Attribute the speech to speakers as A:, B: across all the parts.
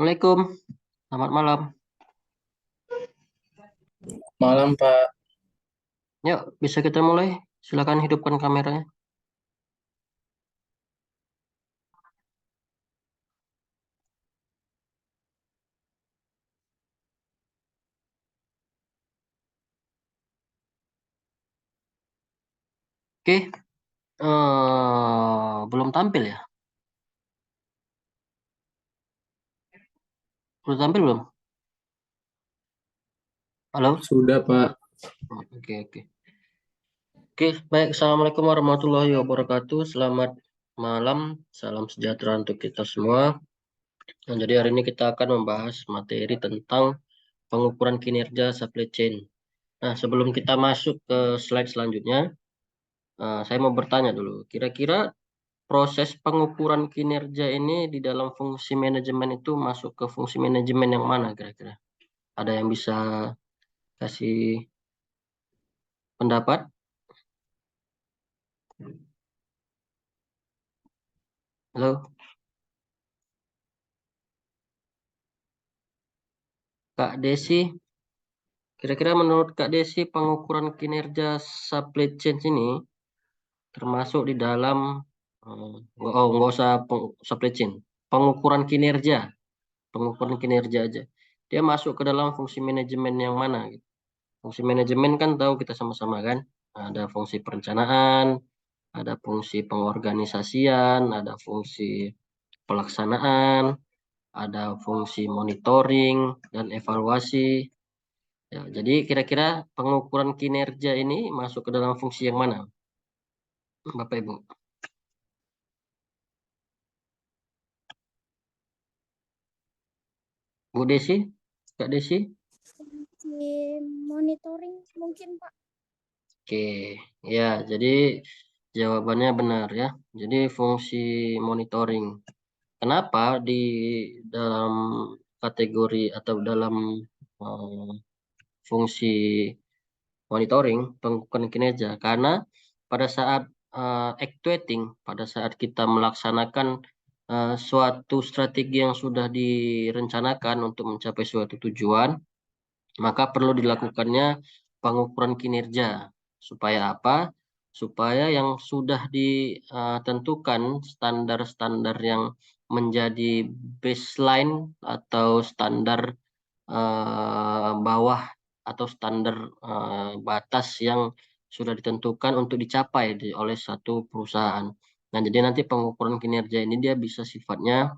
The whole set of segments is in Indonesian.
A: Assalamualaikum, selamat malam.
B: Malam, Pak.
A: Yuk, bisa kita mulai? Silakan hidupkan kameranya. Oke, belum tampil ya? Belum tampil belum? Halo?
B: Sudah, Pak.
A: Oke, oke. Oke, baik. Assalamualaikum warahmatullahi wabarakatuh. Selamat malam, salam sejahtera untuk kita semua. Nah, jadi hari ini kita akan membahas materi tentang pengukuran kinerja supply chain. Nah, sebelum kita masuk ke slide selanjutnya, saya mau bertanya dulu. Kira-kira proses pengukuran kinerja ini di dalam fungsi manajemen itu masuk ke fungsi manajemen yang mana kira-kira? Ada yang bisa kasih pendapat? Halo, Kak Desi. Kira-kira menurut Kak Desi pengukuran kinerja supply chain ini termasuk di dalam nggak usah supply chain, pengukuran kinerja, pengukuran kinerja aja. Dia masuk ke dalam fungsi manajemen yang mana gitu. Fungsi manajemen kan tahu kita sama-sama kan, ada fungsi perencanaan, ada fungsi pengorganisasian, ada fungsi pelaksanaan, ada fungsi monitoring dan evaluasi. Ya, jadi kira-kira pengukuran kinerja ini masuk ke dalam fungsi yang mana, Bapak Ibu? Bu Desi, Kak Desi?
C: Di monitoring mungkin Pak.
A: Oke, ya, jadi jawabannya benar ya. Jadi fungsi monitoring. Kenapa di dalam kategori atau dalam eh, fungsi monitoring pengukuran kinerja? Karena pada saat actuating, pada saat kita melaksanakan suatu strategi yang sudah direncanakan untuk mencapai suatu tujuan, maka perlu dilakukannya pengukuran kinerja. Supaya apa? Supaya yang sudah ditentukan standar-standar yang menjadi baseline atau standar bawah atau standar batas yang sudah ditentukan untuk dicapai oleh satu perusahaan. Nah, jadi nanti pengukuran kinerja ini dia bisa sifatnya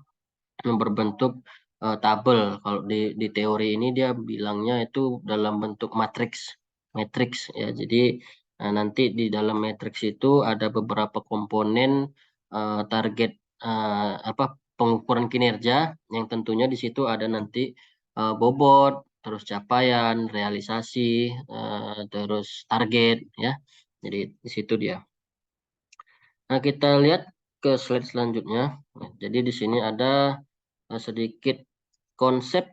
A: yang berbentuk tabel. Kalau di teori ini dia bilangnya itu dalam bentuk matriks, matriks ya. Jadi nanti di dalam matriks itu ada beberapa komponen target apa pengukuran kinerja yang tentunya di situ ada nanti bobot, terus capaian, realisasi, terus target ya. Jadi di situ dia. Nah, kita lihat ke slide selanjutnya. Nah, jadi di sini ada sedikit konsep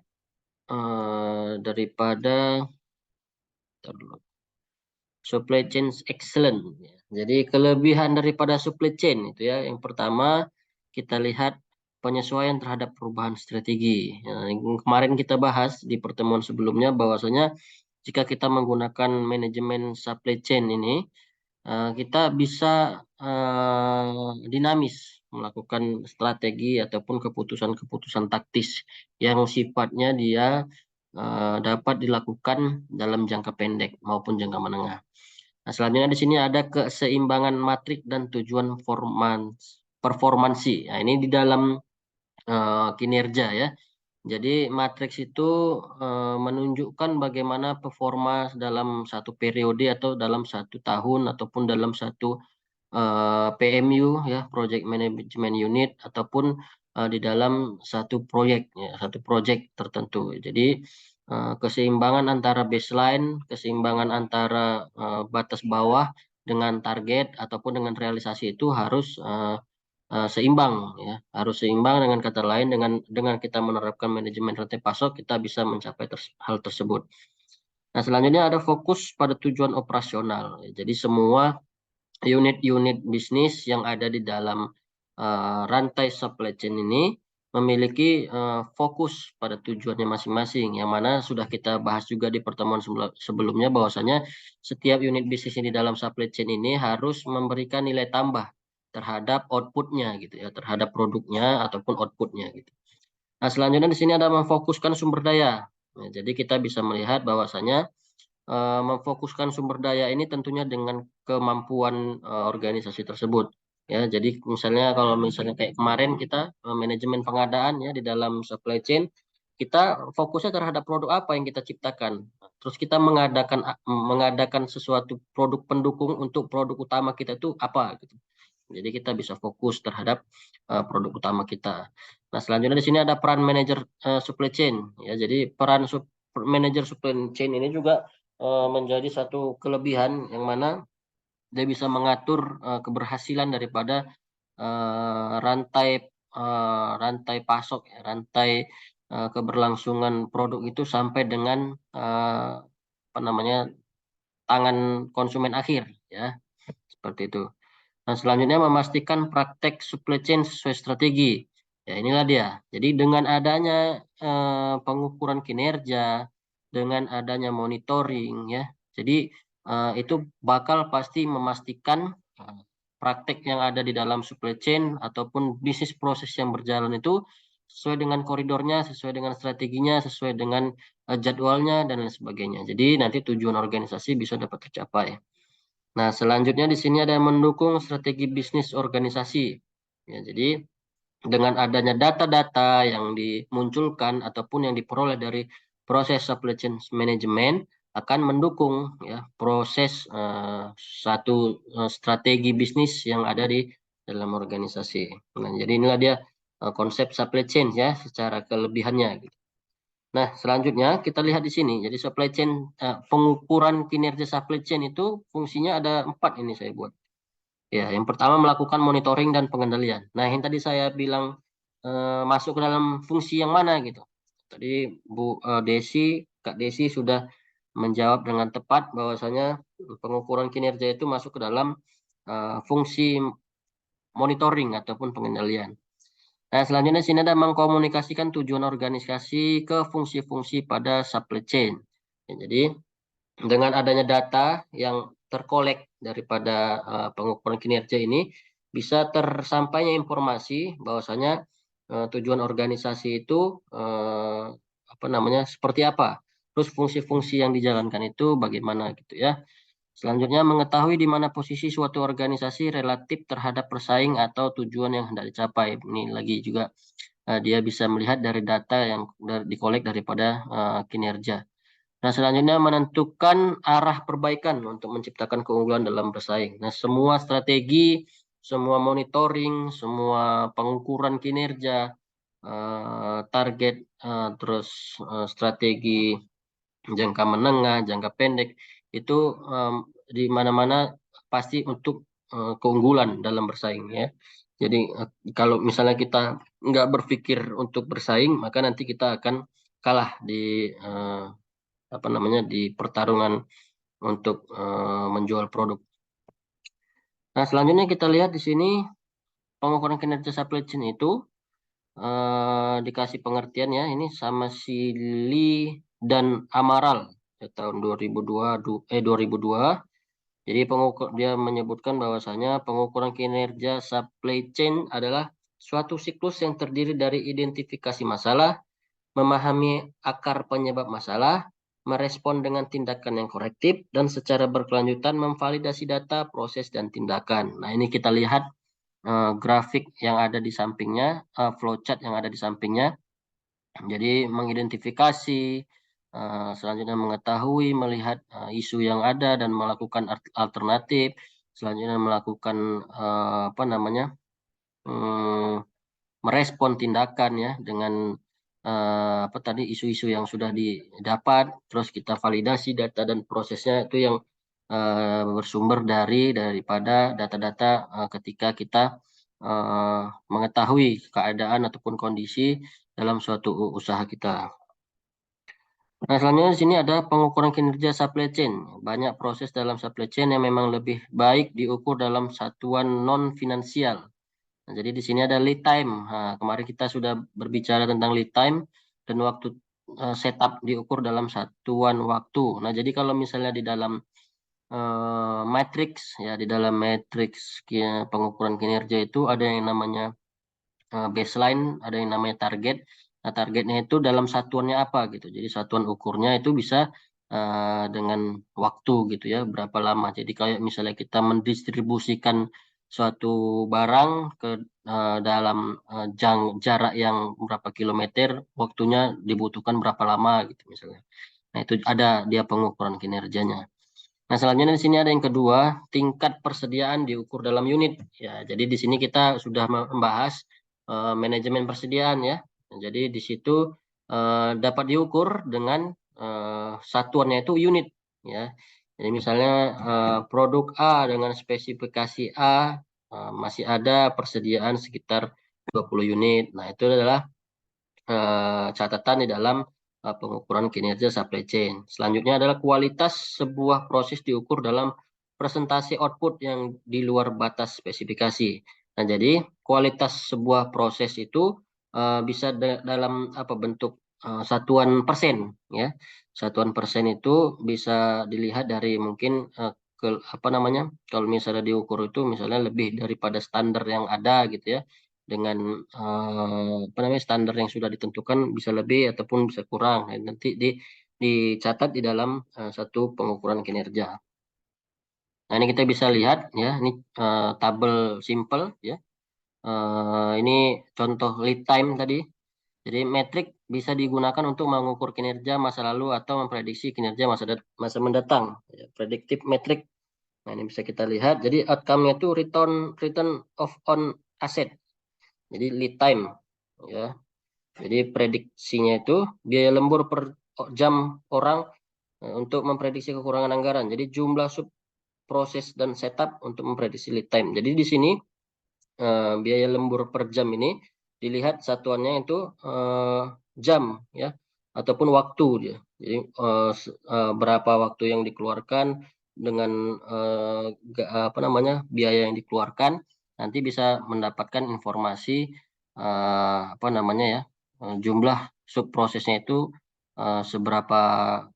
A: daripada ntar dulu, supply chain excellent. Jadi kelebihan daripada supply chain itu ya, yang pertama kita lihat penyesuaian terhadap perubahan strategi. Nah, yang kemarin kita bahas di pertemuan sebelumnya bahwasanya jika kita menggunakan manajemen supply chain ini, kita bisa dinamis melakukan strategi ataupun keputusan-keputusan taktis yang sifatnya dia dapat dilakukan dalam jangka pendek maupun jangka menengah. Nah, selanjutnya di sini ada keseimbangan matrik dan tujuan performansi. Nah, ini di dalam kinerja ya. Jadi matriks itu menunjukkan bagaimana performa dalam satu periode atau dalam satu tahun ataupun dalam satu PMU ya, Project Management Unit ataupun di dalam satu proyek ya, satu proyek tertentu. Jadi keseimbangan antara baseline, keseimbangan antara batas bawah dengan target ataupun dengan realisasi itu harus seimbang ya, harus seimbang dengan kata lain dengan kita menerapkan manajemen rantai pasok kita bisa mencapai hal tersebut. Nah, selanjutnya ada fokus pada tujuan operasional. Jadi semua unit-unit bisnis yang ada di dalam rantai supply chain ini memiliki fokus pada tujuannya masing-masing, yang mana sudah kita bahas juga di pertemuan sebelumnya bahwasanya setiap unit bisnis di dalam supply chain ini harus memberikan nilai tambah terhadap outputnya gitu ya, terhadap produknya ataupun outputnya gitu. Nah, selanjutnya di sini ada memfokuskan sumber daya. Nah, jadi kita bisa melihat bahwasanya memfokuskan sumber daya ini tentunya dengan kemampuan organisasi tersebut. Ya, jadi misalnya kalau misalnya kayak kemarin kita manajemen pengadaan ya di dalam supply chain, kita fokusnya terhadap produk apa yang kita ciptakan. Terus kita mengadakan sesuatu produk pendukung untuk produk utama kita itu apa gitu. Jadi kita bisa fokus terhadap produk utama kita. Nah, selanjutnya di sini ada peran manajer supply chain ya. Jadi peran manajer supply chain ini juga menjadi satu kelebihan yang mana dia bisa mengatur keberhasilan daripada rantai pasok, ya, rantai keberlangsungan produk itu sampai dengan apa namanya tangan konsumen akhir, ya seperti itu. Nah, selanjutnya memastikan praktek supply chain sesuai strategi. Ya, inilah dia. Jadi dengan adanya pengukuran kinerja, dengan adanya monitoring ya. Jadi itu bakal pasti memastikan praktek yang ada di dalam supply chain ataupun bisnis proses yang berjalan itu sesuai dengan koridornya, sesuai dengan strateginya, sesuai dengan jadwalnya dan lain sebagainya. Jadi nanti tujuan organisasi bisa dapat tercapai. Nah, selanjutnya di sini ada yang mendukung strategi bisnis organisasi. Ya, jadi dengan adanya data-data yang dimunculkan ataupun yang diperoleh dari proses supply chain management akan mendukung ya proses satu strategi bisnis yang ada di dalam organisasi. Nah, jadi inilah dia konsep supply chain ya secara kelebihannya. Nah, selanjutnya kita lihat di sini. Jadi supply chain, pengukuran kinerja supply chain itu fungsinya ada 4 ini saya buat. Ya, yang pertama melakukan monitoring dan pengendalian. Nah, yang tadi saya bilang masuk ke dalam fungsi yang mana gitu. Tadi Bu Desi, Kak Desi sudah menjawab dengan tepat bahwasanya pengukuran kinerja itu masuk ke dalam fungsi monitoring ataupun pengendalian. Nah, selanjutnya sini ada mengkomunikasikan tujuan organisasi ke fungsi-fungsi pada supply chain. Ya, jadi dengan adanya data yang terkolek daripada pengukuran kinerja ini bisa tersampainya informasi bahwasanya tujuan organisasi itu apa namanya seperti apa. Terus fungsi-fungsi yang dijalankan itu bagaimana gitu ya. Selanjutnya, mengetahui di mana posisi suatu organisasi relatif terhadap persaing atau tujuan yang hendak dicapai. Ini lagi juga dia bisa melihat dari data yang dikolek daripada kinerja. Nah, selanjutnya menentukan arah perbaikan untuk menciptakan keunggulan dalam bersaing. Nah, semua strategi, semua monitoring, semua pengukuran kinerja, target, terus strategi jangka menengah, jangka pendek itu di mana-mana pasti untuk keunggulan dalam bersaing ya. Jadi kalau misalnya kita nggak berpikir untuk bersaing, maka nanti kita akan kalah di apa namanya di pertarungan untuk menjual produk. Nah, selanjutnya kita lihat di sini pengukuran kinerja supply chain itu dikasih pengertian ya ini sama si Lee dan Amaral ya, tahun 2002. Jadi dia menyebutkan bahwasanya pengukuran kinerja supply chain adalah suatu siklus yang terdiri dari identifikasi masalah, memahami akar penyebab masalah, merespon dengan tindakan yang korektif, dan secara berkelanjutan memvalidasi data, proses, dan tindakan. Nah, ini kita lihat grafik yang ada di sampingnya, flowchart yang ada di sampingnya. Jadi mengidentifikasi, selanjutnya mengetahui, melihat isu yang ada dan melakukan alternatif, selanjutnya melakukan apa namanya merespon tindakan ya dengan apa tadi isu-isu yang sudah didapat, terus kita validasi data dan prosesnya itu yang bersumber daripada data-data ketika kita mengetahui keadaan ataupun kondisi dalam suatu usaha kita. Nah, selanjutnya di sini ada pengukuran kinerja supply chain. Banyak proses dalam supply chain yang memang lebih baik diukur dalam satuan non finansial. Nah, jadi di sini ada lead time. Nah, kemarin kita sudah berbicara tentang lead time dan waktu setup diukur dalam satuan waktu. Nah, jadi kalau misalnya di dalam matrix ya, di dalam matrix pengukuran kinerja itu ada yang namanya baseline, ada yang namanya target. Nah, targetnya itu dalam satuannya apa gitu. Jadi satuan ukurnya itu bisa dengan waktu gitu ya, berapa lama. Jadi kayak misalnya kita mendistribusikan suatu barang ke dalam jarak yang berapa kilometer, waktunya dibutuhkan berapa lama gitu misalnya. Nah, itu ada dia pengukuran kinerjanya. Nah, selanjutnya di sini ada yang kedua, tingkat persediaan diukur dalam unit. Ya, jadi di sini kita sudah membahas manajemen persediaan ya. Nah, jadi di situ dapat diukur dengan satuannya itu unit ya. Jadi misalnya produk A dengan spesifikasi A masih ada persediaan sekitar 20 unit. Nah, itu adalah catatan di dalam pengukuran kinerja supply chain. Selanjutnya adalah kualitas sebuah proses diukur dalam presentasi output yang di luar batas spesifikasi. Nah, jadi kualitas sebuah proses itu bisa dalam apa bentuk satuan persen ya. Satuan persen itu bisa dilihat dari mungkin ke apa namanya? Kalau misalnya diukur itu misalnya lebih daripada standar yang ada gitu ya, dengan apa namanya standar yang sudah ditentukan bisa lebih ataupun bisa kurang. Nah, nanti dicatat di dalam satu pengukuran kinerja. Nah, ini kita bisa lihat ya, ini tabel simple ya. Ini contoh lead time tadi. Jadi metrik bisa digunakan untuk mengukur kinerja masa lalu atau memprediksi kinerja masa mendatang. Ya, predictive metric. Nah, ini bisa kita lihat. Jadi outcome-nya itu return of on asset. Jadi lead time ya. Jadi prediksinya itu biaya lembur per jam orang untuk memprediksi kekurangan anggaran. Jadi jumlah sub proses dan setup untuk memprediksi lead time. Jadi di sini biaya lembur per jam ini dilihat satuannya itu jam ya ataupun waktu dia. Jadi berapa waktu yang dikeluarkan dengan apa namanya biaya yang dikeluarkan nanti bisa mendapatkan informasi apa namanya ya jumlah sub prosesnya itu seberapa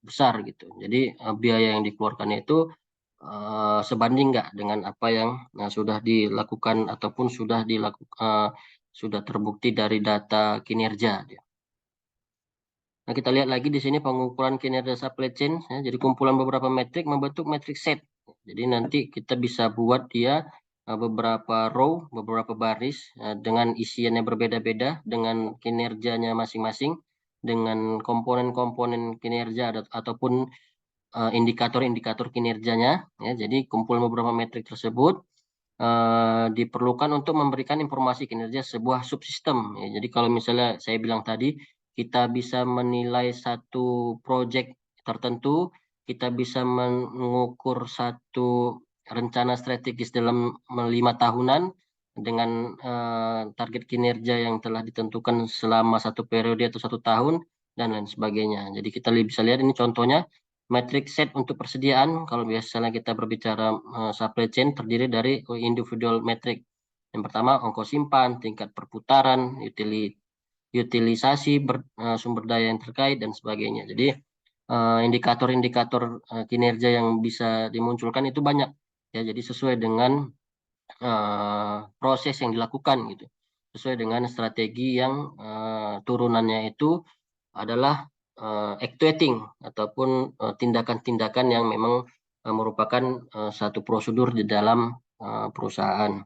A: besar gitu. Jadi biaya yang dikeluarkan itu sebanding nggak dengan apa yang sudah dilakukan ataupun sudah terbukti dari data kinerja. Nah, kita lihat lagi di sini pengukuran kinerja supply chain. Ya, jadi kumpulan beberapa metrik membentuk metrik set. Jadi nanti kita bisa buat dia beberapa row, beberapa baris dengan isiannya berbeda-beda, dengan kinerjanya masing-masing, dengan komponen-komponen kinerja ataupun indikator-indikator kinerjanya. Ya, jadi kumpulan beberapa metrik tersebut diperlukan untuk memberikan informasi kinerja sebuah subsistem. Ya, jadi kalau misalnya saya bilang tadi, kita bisa menilai satu proyek tertentu, kita bisa mengukur satu rencana strategis dalam 5 tahunan dengan target kinerja yang telah ditentukan selama satu periode atau 1 tahun dan lain sebagainya. Jadi kita bisa lihat ini contohnya Matrix set untuk persediaan, kalau biasanya kita berbicara supply chain terdiri dari individual metric. Yang pertama, ongkos simpan, tingkat perputaran, utilisasi sumber daya yang terkait, dan sebagainya. Jadi, indikator-indikator kinerja yang bisa dimunculkan itu banyak. Ya, jadi sesuai dengan proses yang dilakukan gitu. Sesuai dengan strategi yang turunannya itu adalah actuating ataupun tindakan-tindakan yang memang merupakan satu prosedur di dalam perusahaan.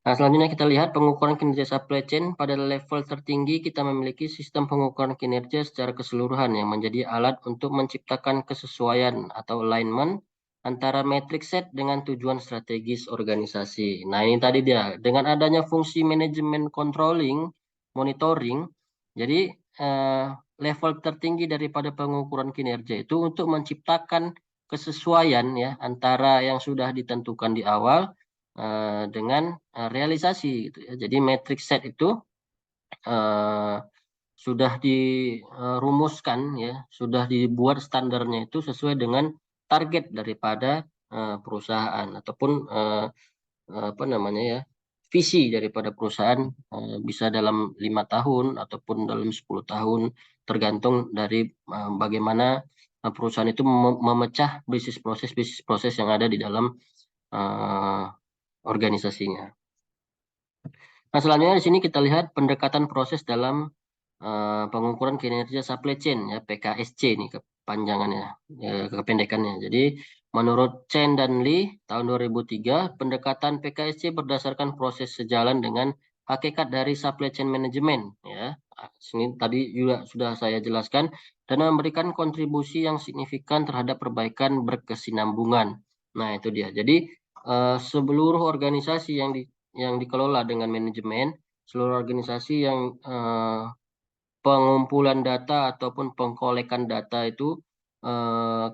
A: Nah, selanjutnya kita lihat pengukuran kinerja supply chain. Pada level tertinggi kita memiliki sistem pengukuran kinerja secara keseluruhan yang menjadi alat untuk menciptakan kesesuaian atau alignment antara metric set dengan tujuan strategis organisasi. Nah, ini tadi dia. Dengan adanya fungsi manajemen controlling, monitoring, jadi level tertinggi daripada pengukuran kinerja itu untuk menciptakan kesesuaian ya antara yang sudah ditentukan di awal dengan realisasi gitu ya. Jadi matrix set itu sudah dirumuskan ya, sudah dibuat standarnya itu sesuai dengan target daripada perusahaan ataupun apa namanya ya visi daripada perusahaan, bisa dalam 5 tahun ataupun dalam 10 tahun, tergantung dari bagaimana perusahaan itu memecah bisnis proses yang ada di dalam organisasinya. Nah, selanjutnya di sini kita lihat pendekatan proses dalam pengukuran kinerja supply chain, ya, PKSC ini kepanjangannya, kependekannya. Jadi menurut Chen dan Lee tahun 2003, pendekatan PKSC berdasarkan proses sejalan dengan hakikat dari supply chain management, ya. Sini tadi juga sudah saya jelaskan, dan memberikan kontribusi yang signifikan terhadap perbaikan berkesinambungan. Nah, itu dia. Jadi seluruh organisasi yang dikelola dengan manajemen, seluruh organisasi yang pengumpulan data ataupun pengkolekan data itu,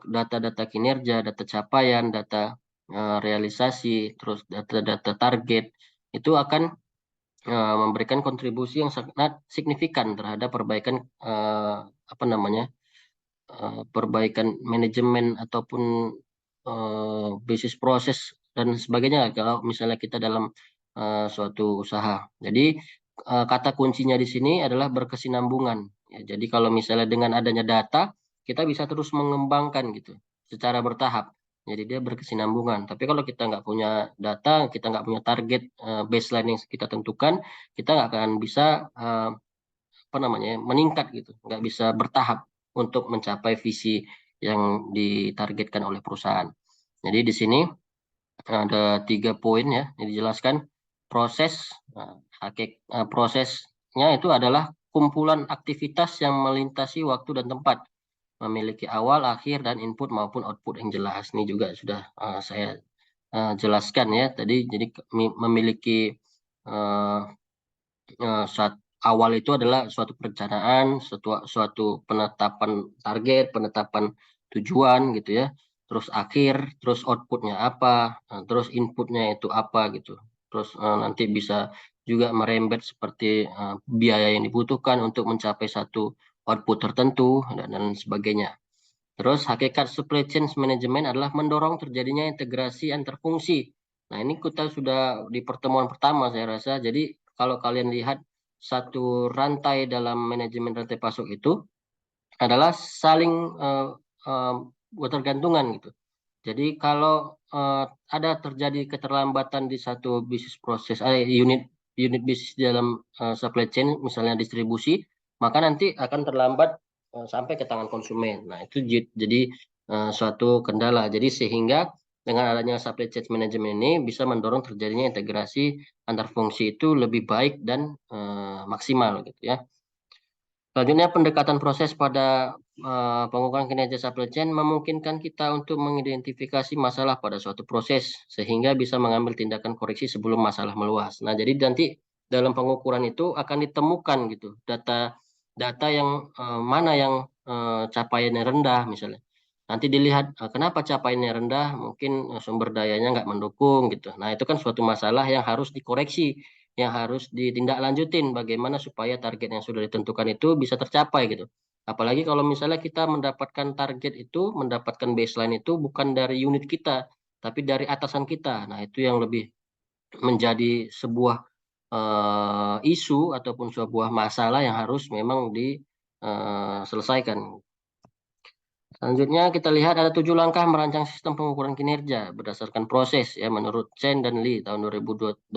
A: data-data kinerja, data capaian, data realisasi, terus data-data target, itu akan memberikan kontribusi yang sangat signifikan terhadap perbaikan perbaikan manajemen ataupun bisnis proses dan sebagainya kalau misalnya kita dalam suatu usaha. Jadi kata kuncinya di sini adalah berkesinambungan. Ya, jadi kalau misalnya dengan adanya data, kita bisa terus mengembangkan gitu secara bertahap. Jadi dia berkesinambungan. Tapi kalau kita nggak punya data, kita nggak punya target baseline yang kita tentukan, kita nggak akan bisa meningkat gitu, nggak bisa bertahap untuk mencapai visi yang ditargetkan oleh perusahaan. Jadi di sini ada 3 poin ya yang dijelaskan. Prosesnya itu adalah kumpulan aktivitas yang melintasi waktu dan tempat, memiliki awal, akhir, dan input maupun output yang jelas. Ini juga sudah saya jelaskan ya tadi. Jadi memiliki awal itu adalah suatu perencanaan, suatu penetapan target, penetapan tujuan gitu ya. Terus akhir, terus outputnya apa, terus inputnya itu apa gitu. Terus nanti bisa juga merembet seperti biaya yang dibutuhkan untuk mencapai satu output tertentu dan sebagainya. Terus hakikat supply chain management adalah mendorong terjadinya integrasi antar fungsi. Nah, ini kita sudah di pertemuan pertama saya rasa. Jadi kalau kalian lihat satu rantai dalam manajemen rantai pasok itu adalah saling bertergantungan gitu. Jadi kalau ada terjadi keterlambatan di satu bisnis proses, unit bisnis dalam supply chain, misalnya distribusi, maka nanti akan terlambat sampai ke tangan konsumen. Nah, itu jadi suatu kendala. Jadi sehingga dengan adanya supply chain management ini bisa mendorong terjadinya integrasi antar fungsi itu lebih baik dan maksimal gitu ya. Selanjutnya pendekatan proses pada pengukuran kinerja supply chain memungkinkan kita untuk mengidentifikasi masalah pada suatu proses sehingga bisa mengambil tindakan koreksi sebelum masalah meluas. Nah, jadi nanti dalam pengukuran itu akan ditemukan gitu data yang mana yang capaiannya rendah misalnya. Nanti dilihat kenapa capaiannya rendah, mungkin sumber dayanya nggak mendukung gitu. Nah, itu kan suatu masalah yang harus dikoreksi, yang harus ditindaklanjutin bagaimana supaya target yang sudah ditentukan itu bisa tercapai gitu. Apalagi kalau misalnya kita mendapatkan target itu, mendapatkan baseline itu bukan dari unit kita, tapi dari atasan kita. Nah, itu yang lebih menjadi sebuah isu ataupun sebuah masalah yang harus memang diselesaikan. Selanjutnya kita lihat ada 7 langkah merancang sistem pengukuran kinerja berdasarkan proses ya menurut Chen dan Lee tahun 2003.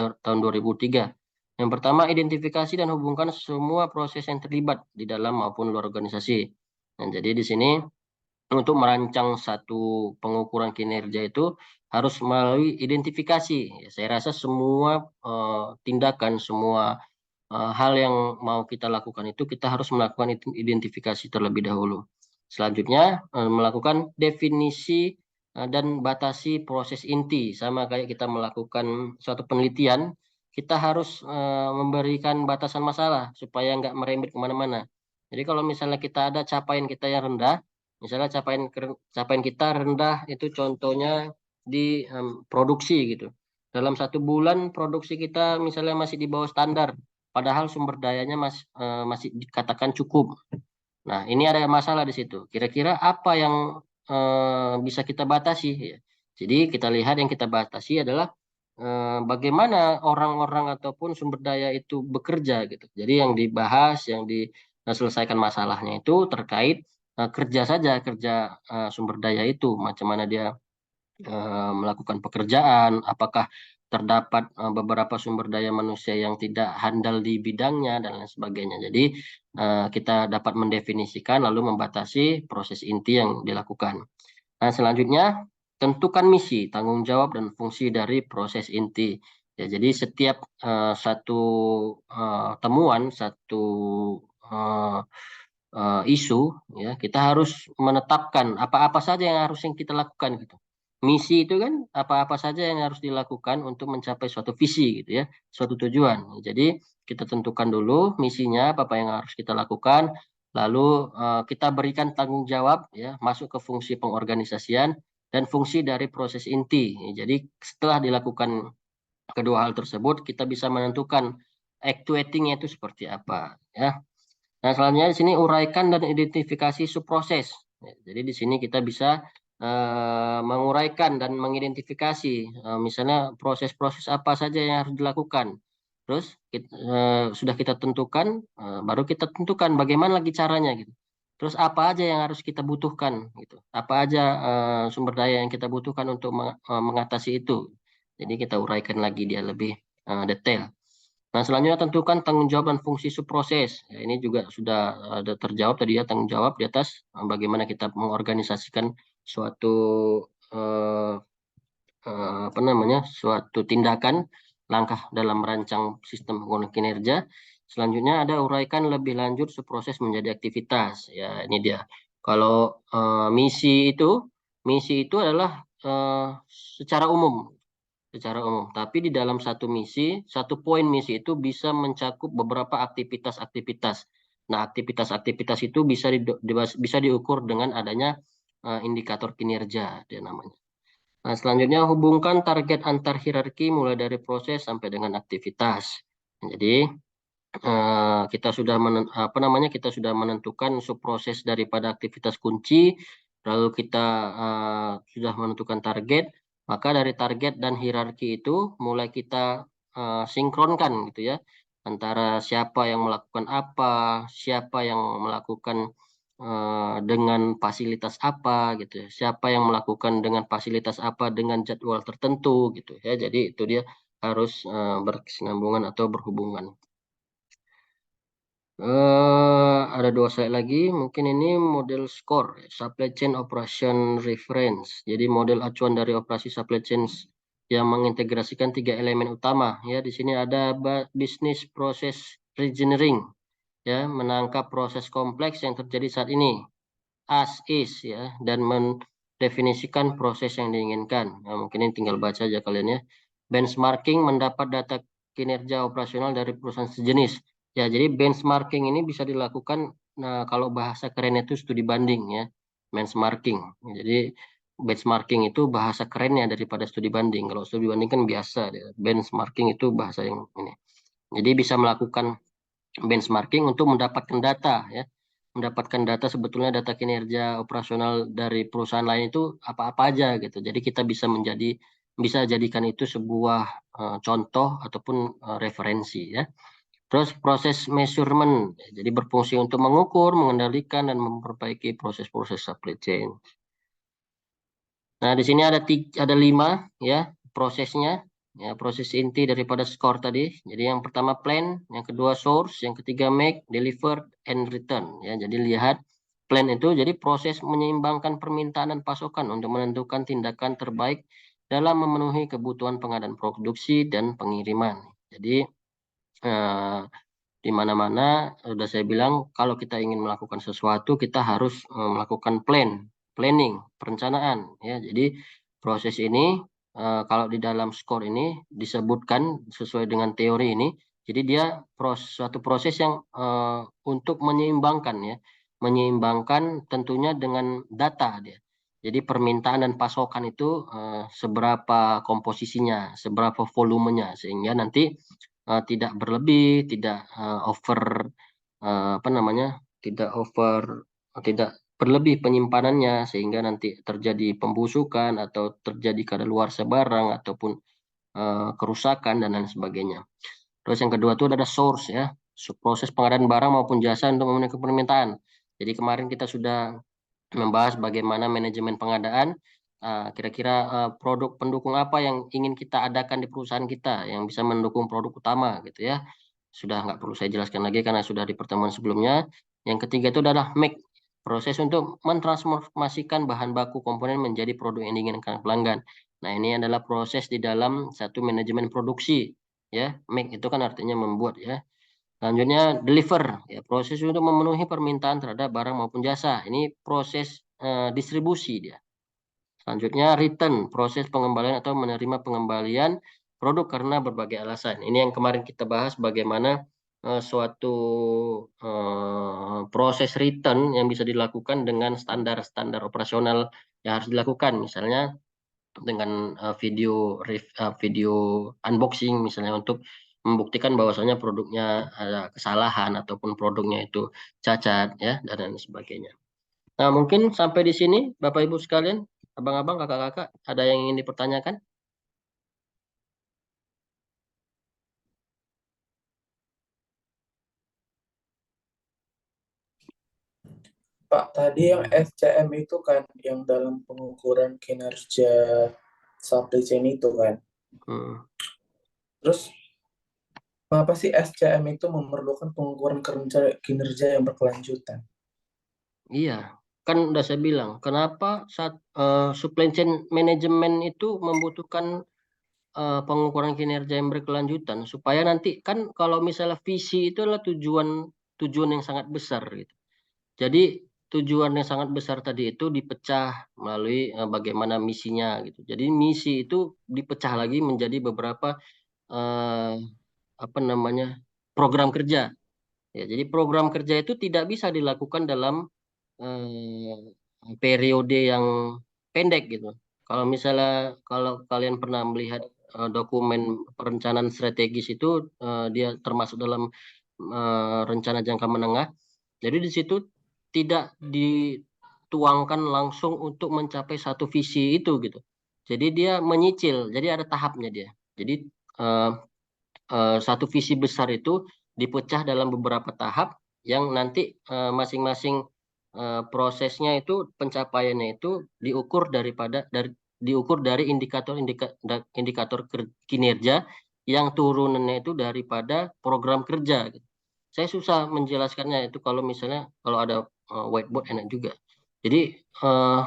A: Yang pertama, identifikasi dan hubungkan semua proses yang terlibat di dalam maupun luar organisasi. Nah, jadi di sini untuk merancang satu pengukuran kinerja itu harus melalui identifikasi. Ya, saya rasa semua tindakan, semua hal yang mau kita lakukan itu kita harus melakukan identifikasi terlebih dahulu. Selanjutnya melakukan definisi dan batasi proses inti. Sama kayak kita melakukan suatu penelitian, kita harus memberikan batasan masalah supaya nggak merembet kemana-mana. Jadi kalau misalnya kita ada capaian kita yang rendah, misalnya capaian kita rendah itu contohnya di produksi gitu. Dalam 1 bulan produksi kita misalnya masih di bawah standar, padahal sumber dayanya masih dikatakan cukup. Nah, ini ada masalah di situ. Kira-kira apa yang bisa kita batasi? Ya. Jadi kita lihat yang kita batasi adalah bagaimana orang-orang ataupun sumber daya itu bekerja gitu. Jadi yang dibahas, yang diselesaikan masalahnya itu terkait kerja saja, kerja sumber daya itu, macam mana dia melakukan pekerjaan, apakah terdapat beberapa sumber daya manusia yang tidak handal di bidangnya dan lain sebagainya. Jadi kita dapat mendefinisikan lalu membatasi proses inti yang dilakukan. Nah, selanjutnya tentukan misi, tanggung jawab dan fungsi dari proses inti. Ya, jadi setiap satu temuan, satu uh, isu, ya kita harus menetapkan apa-apa saja yang harus kita lakukan gitu. Misi itu kan apa-apa saja yang harus dilakukan untuk mencapai suatu visi gitu ya, suatu tujuan. Jadi kita tentukan dulu misinya apa yang harus kita lakukan, lalu kita berikan tanggung jawab ya, masuk ke fungsi pengorganisasian dan fungsi dari proses inti. Jadi setelah dilakukan kedua hal tersebut, kita bisa menentukan actuating-nya itu seperti apa ya. Nah, selanjutnya di sini uraikan dan identifikasi subproses. Ya, jadi di sini kita bisa menguraikan dan mengidentifikasi misalnya proses-proses apa saja yang harus dilakukan. Terus sudah kita tentukan, baru kita tentukan bagaimana lagi caranya gitu. Terus apa aja yang harus kita butuhkan gitu. Apa aja sumber daya yang kita butuhkan untuk mengatasi itu. Jadi kita uraikan lagi dia lebih detail. Nah, selanjutnya tentukan tanggung jawab dan fungsi subproses. Ya, ini juga sudah ada terjawab tadi ya, tanggung jawab di atas bagaimana kita mengorganisasikan suatu eh, apa namanya, suatu tindakan langkah dalam merancang sistem penggunaan kinerja. Selanjutnya ada uraikan lebih lanjut subproses menjadi aktivitas. Ya, ini dia. Kalau misi itu adalah secara umum Tapi di dalam satu misi, satu poin misi itu bisa mencakup beberapa aktivitas-aktivitas. Nah, aktivitas-aktivitas itu bisa diukur dengan adanya indikator kinerja, dia namanya. Nah, selanjutnya hubungkan target antar hierarki mulai dari proses sampai dengan aktivitas. Jadi kita sudah menentukan subproses daripada aktivitas kunci, lalu kita sudah menentukan target, maka dari target dan hierarki itu mulai kita sinkronkan gitu ya, antara siapa yang melakukan apa, siapa yang melakukan dengan fasilitas apa gitu ya, siapa yang melakukan dengan fasilitas apa dengan jadwal tertentu gitu ya. Jadi itu dia harus berkesinambungan atau berhubungan. Ada dua slide lagi, mungkin ini model SCORE, Supply Chain Operation Reference. Jadi model acuan dari operasi supply chain yang mengintegrasikan tiga elemen utama. Ya, di sini ada business process engineering, ya, menangkap proses kompleks yang terjadi saat ini, as is, ya, dan mendefinisikan proses yang diinginkan. Nah, mungkin ini tinggal baca aja kalian ya. Benchmarking mendapat data kinerja operasional dari perusahaan sejenis. Ya, jadi benchmarking ini bisa dilakukan, nah kalau bahasa keren itu studi banding ya, benchmarking. Jadi benchmarking itu bahasa kerennya daripada studi banding. Kalau studi banding kan biasa, benchmarking itu bahasa yang ini. Jadi bisa melakukan benchmarking untuk mendapatkan data ya, mendapatkan data sebetulnya data kinerja operasional dari perusahaan lain itu apa-apa aja gitu. Jadi kita bisa jadikan itu sebuah contoh ataupun referensi ya. Terus proses measurement, jadi berfungsi untuk mengukur, mengendalikan, dan memperbaiki proses-proses supply chain. Nah, di sini ada 5 ya prosesnya, ya proses inti daripada SCORE tadi. Jadi yang pertama plan, yang kedua source, yang ketiga make, deliver, and return. Ya, jadi lihat plan itu jadi proses menyeimbangkan permintaan dan pasokan untuk menentukan tindakan terbaik dalam memenuhi kebutuhan pengadaan produksi dan pengiriman. Jadi eh, di mana-mana sudah saya bilang kalau kita ingin melakukan sesuatu kita harus melakukan planning, perencanaan ya. Jadi proses ini kalau di dalam SCORE ini disebutkan sesuai dengan teori ini, jadi dia suatu proses yang untuk menyeimbangkan ya, menyeimbangkan tentunya dengan data dia. Jadi permintaan dan pasokan itu seberapa komposisinya, seberapa volumenya sehingga nanti tidak berlebih, tidak over apa namanya, tidak berlebih penyimpanannya sehingga nanti terjadi pembusukan atau terjadi kadaluarsa barang ataupun kerusakan dan lain sebagainya. Terus yang kedua itu ada source ya, proses pengadaan barang maupun jasa untuk memenuhi permintaan. Jadi kemarin kita sudah membahas bagaimana manajemen pengadaan, kira-kira produk pendukung apa yang ingin kita adakan di perusahaan kita yang bisa mendukung produk utama gitu ya. Sudah nggak perlu saya jelaskan lagi karena sudah di pertemuan sebelumnya. Yang ketiga itu adalah make, proses untuk mentransformasikan bahan baku komponen menjadi produk yang diinginkan pelanggan. Nah, ini adalah proses di dalam satu manajemen produksi ya. Make itu kan artinya membuat ya. Selanjutnya deliver, ya proses untuk memenuhi permintaan terhadap barang maupun jasa. Ini proses distribusi dia. Selanjutnya return, proses pengembalian atau menerima pengembalian produk karena berbagai alasan. Ini yang kemarin kita bahas bagaimana suatu proses return yang bisa dilakukan dengan standar-standar operasional yang harus dilakukan. Misalnya dengan video unboxing misalnya untuk membuktikan bahwasanya produknya ada kesalahan ataupun produknya itu cacat ya dan lain sebagainya. Nah, mungkin sampai di sini Bapak Ibu sekalian, abang-abang, kakak-kakak, ada yang ingin dipertanyakan?
B: Pak, tadi yang SCM itu kan yang dalam pengukuran kinerja supply chain itu kan.
A: Hmm.
B: Terus kenapa sih SCM itu memerlukan pengukuran kinerja yang berkelanjutan?
A: Iya, kan udah saya bilang, kenapa supply chain management itu membutuhkan pengukuran kinerja yang berkelanjutan supaya nanti kan kalau misalnya visi itu adalah tujuan tujuan yang sangat besar gitu. Jadi tujuan yang sangat besar tadi itu dipecah melalui bagaimana misinya gitu. Jadi misi itu dipecah lagi menjadi beberapa eh, apa namanya program kerja. Ya, jadi program kerja itu tidak bisa dilakukan dalam periode yang pendek gitu. Kalau misalnya kalau kalian pernah melihat dokumen perencanaan strategis itu dia termasuk dalam rencana jangka menengah. Jadi di situ tidak dituangkan langsung untuk mencapai satu visi itu gitu. Jadi dia menyicil, jadi ada tahapnya dia. Jadi eh, satu visi besar itu dipecah dalam beberapa tahap yang nanti masing-masing prosesnya itu pencapaiannya itu diukur dari indikator kinerja yang turunannya itu daripada program kerja gitu. Saya susah menjelaskannya itu kalau ada whiteboard enak juga. Jadi eh,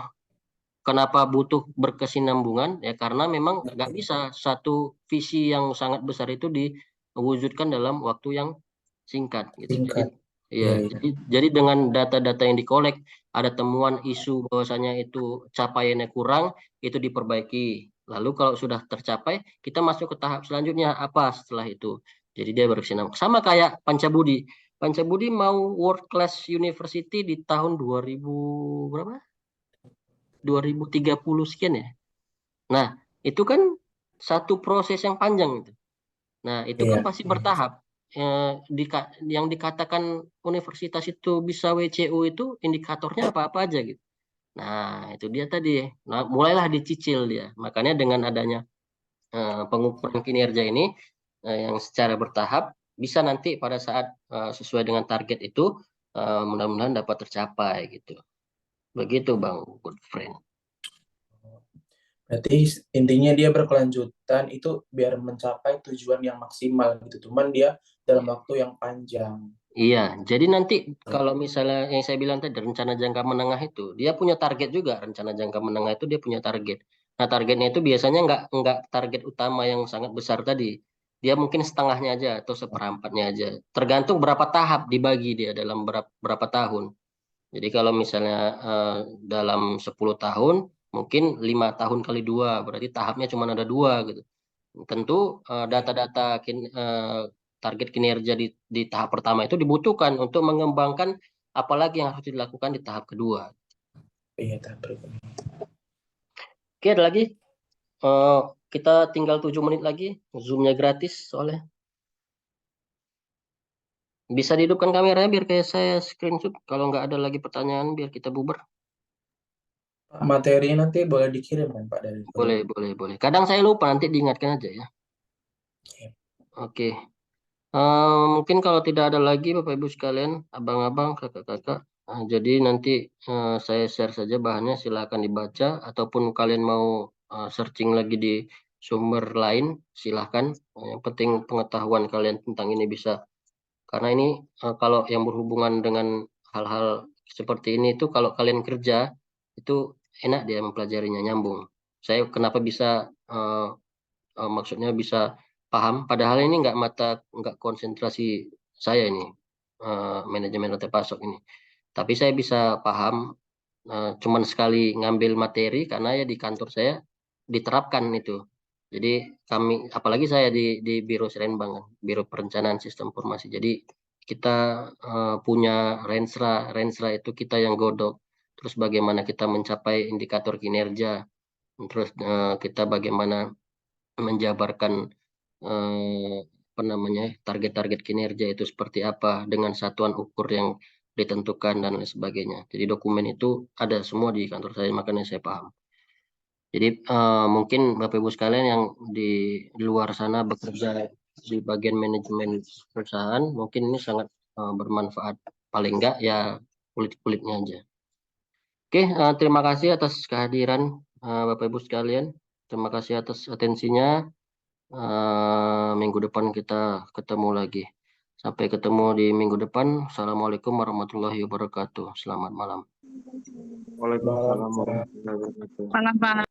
A: kenapa butuh berkesinambungan? Ya karena memang nggak bisa satu visi yang sangat besar itu diwujudkan dalam waktu yang singkat gitu. Jadi
B: Singkat.
A: ya,
B: Ya, ya.
A: jadi dengan data-data yang dikolek ada temuan isu bahwasanya itu capaiannya kurang, itu diperbaiki. Lalu kalau sudah tercapai, kita masuk ke tahap selanjutnya apa setelah itu. Jadi dia berkesinambungan. Sama kayak Pancabudi. Pancabudi mau World Class University di tahun 2000 berapa? 2030 sekian ya. Nah, itu kan satu proses yang panjang itu. Nah, itu kan
B: Iya.
A: pasti bertahap. Yang dikatakan universitas itu bisa WCU itu indikatornya apa-apa aja gitu. Nah, itu dia tadi. Nah, mulailah dicicil dia. Makanya dengan adanya pengukuran kinerja ini yang secara bertahap bisa nanti pada saat sesuai dengan target itu mudah-mudahan dapat tercapai gitu. Begitu Bang Good Friend.
B: Berarti intinya dia berkelanjutan itu biar mencapai tujuan yang maksimal gitu. Cuman dia dalam waktu yang panjang.
A: Iya, jadi nanti kalau misalnya yang saya bilang tadi rencana jangka menengah itu dia punya target juga. Rencana jangka menengah itu dia punya target. Nah targetnya itu biasanya nggak target utama yang sangat besar tadi. Dia mungkin setengahnya aja atau seperempatnya aja. Tergantung berapa tahap dibagi dia dalam berapa tahun. Jadi kalau misalnya dalam 10 tahun mungkin 5 tahun kali dua berarti tahapnya cuma ada dua gitu. Tentu data-data target kinerja di tahap pertama itu dibutuhkan untuk mengembangkan apalagi yang harus dilakukan di tahap kedua.
B: Iya, tapi
A: Oke, ada lagi. Eh, kita tinggal 7 menit lagi. Zoom-nya gratis soalnya. Bisa dihidupkan kameranya biar kayak saya screenshot. Kalau nggak ada lagi pertanyaan biar kita bubar.
B: materi nanti boleh dikirim kan Pak dari grup.
A: Boleh, boleh, boleh. Kadang saya lupa nanti diingatkan aja ya. Oke. Mungkin kalau tidak ada lagi Bapak Ibu sekalian, abang-abang, kakak-kakak, jadi nanti saya share saja bahannya, silakan dibaca, ataupun kalian mau searching lagi di sumber lain, silahkan. Yang penting pengetahuan kalian tentang ini bisa. Karena ini kalau yang berhubungan dengan hal-hal seperti ini itu kalau kalian kerja, itu enak dia mempelajarinya, nyambung. Saya kenapa bisa maksudnya bisa paham, padahal ini nggak konsentrasi saya ini, manajemen rantai pasok ini. Tapi saya bisa paham, cuman sekali ngambil materi karena ya di kantor saya diterapkan itu. Jadi kami, apalagi saya di Biro Serenbang, kan, Biro Perencanaan Sistem Informasi. Jadi kita punya Rensra, Rensra itu kita yang godok. Terus bagaimana kita mencapai indikator kinerja, terus kita bagaimana menjabarkan apa namanya target-target kinerja itu seperti apa dengan satuan ukur yang ditentukan dan lain sebagainya. Jadi dokumen itu ada semua di kantor saya, makanya saya paham. Jadi mungkin Bapak Ibu sekalian yang di luar sana bekerja di bagian manajemen perusahaan, mungkin ini sangat bermanfaat. Paling enggak ya kulit-kulitnya aja. Oke, terima kasih atas kehadiran Bapak Ibu sekalian. Terima kasih atas atensinya. Minggu depan kita ketemu lagi. Sampai ketemu di minggu depan. Assalamualaikum warahmatullahi wabarakatuh. Selamat malam.
B: Malam,
A: Waalaikumsalam
B: Kak.
A: warahmatullahi wabarakatuh.
D: Malam, Pak.